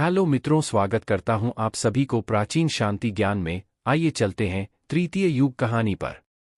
Hello मित्रों, स्वागत करता हूं आप सभी को प्राचीन शांति ज्ञान में। आइए चलते हैं तृतीय युग कहानी पर।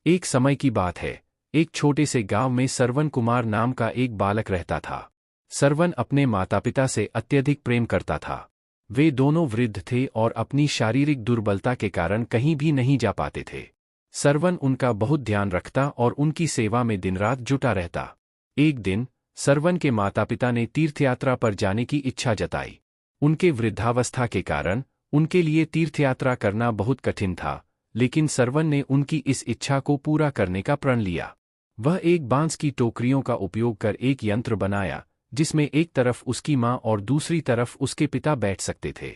एक समय की बात है, एक छोटे से गांव में सरवन कुमार नाम का एक बालक रहता था। सरवन अपने माता पिता से अत्यधिक प्रेम करता था। वे दोनों वृद्ध थे और अपनी शारीरिक दुर्बलता के कारण कहीं भी नहीं जा पाते थे। सरवन उनका बहुत ध्यान रखता और उनकी सेवा में दिन रात जुटा रहता। एक दिन सरवन के माता पिता ने तीर्थयात्रा पर जाने की इच्छा जताई। उनके वृद्धावस्था के कारण उनके लिए तीर्थयात्रा करना बहुत कठिन था, लेकिन सरवन ने उनकी इस इच्छा को पूरा करने का प्रण लिया। वह एक बांस की टोकरियों का उपयोग कर एक यंत्र बनाया, जिसमें एक तरफ उसकी माँ और दूसरी तरफ उसके पिता बैठ सकते थे।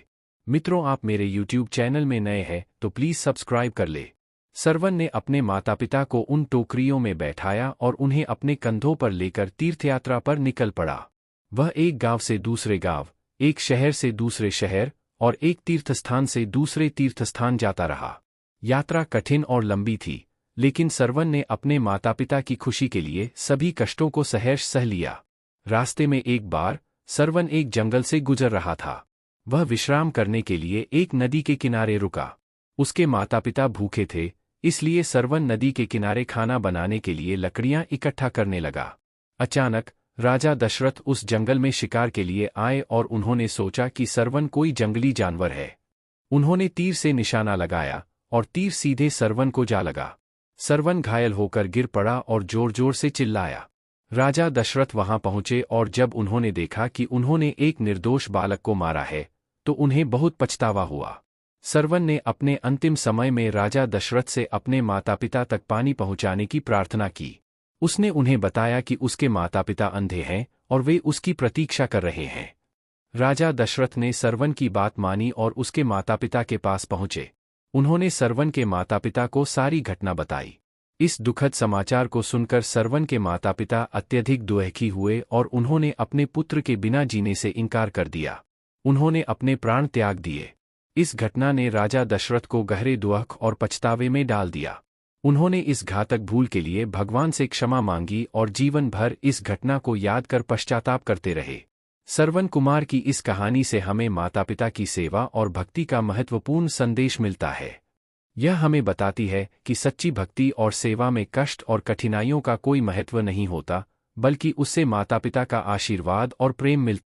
मित्रों, आप मेरे YouTube चैनल में नए हैं तो प्लीज़ सब्सक्राइब कर ले। सरवन ने अपने माता पिता को उन टोकरियों में बैठाया और उन्हें अपने कंधों पर लेकर तीर्थयात्रा पर निकल पड़ा। वह एक गांव से दूसरे गांव, एक शहर से दूसरे शहर और एक तीर्थस्थान से दूसरे तीर्थस्थान जाता रहा। यात्रा कठिन और लंबी थी, लेकिन सरवन ने अपने माता पिता की खुशी के लिए सभी कष्टों को सहर्ष सह लिया। रास्ते में एक बार सरवन एक जंगल से गुजर रहा था। वह विश्राम करने के लिए एक नदी के किनारे रुका। उसके माता पिता भूखे थे, इसलिए सरवन नदी के किनारे खाना बनाने के लिए लकड़ियां इकट्ठा करने लगा। अचानक राजा दशरथ उस जंगल में शिकार के लिए आए और उन्होंने सोचा कि सरवन कोई जंगली जानवर है। उन्होंने तीर से निशाना लगाया और तीर सीधे सरवन को जा लगा। सरवन घायल होकर गिर पड़ा और जोर जोर से चिल्लाया। राजा दशरथ वहां पहुंचे और जब उन्होंने देखा कि उन्होंने एक निर्दोष बालक को मारा है, तो उन्हें बहुत पछतावा हुआ। सरवन ने अपने अंतिम समय में राजा दशरथ से अपने माता पिता तक पानी पहुंचाने की प्रार्थना की। उसने उन्हें बताया कि उसके माता पिता अंधे हैं और वे उसकी प्रतीक्षा कर रहे हैं। राजा दशरथ ने सरवन की बात मानी और उसके माता पिता के पास पहुंचे। उन्होंने सरवन के माता पिता को सारी घटना बताई। इस दुखद समाचार को सुनकर सरवन के माता पिता अत्यधिक दुखी हुए और उन्होंने अपने पुत्र के बिना जीने से इनकार कर दिया। उन्होंने अपने प्राण त्याग दिए। इस घटना ने राजा दशरथ को गहरे दुख और पछतावे में डाल दिया। उन्होंने इस घातक भूल के लिए भगवान से क्षमा मांगी और जीवन भर इस घटना को याद कर पश्चाताप करते रहे। सरवन कुमार की इस कहानी से हमें माता पिता की सेवा और भक्ति का महत्वपूर्ण संदेश मिलता है। यह हमें बताती है कि सच्ची भक्ति और सेवा में कष्ट और कठिनाइयों का कोई महत्व नहीं होता, बल्कि उससे माता पिता का आशीर्वाद और प्रेम मिलता है।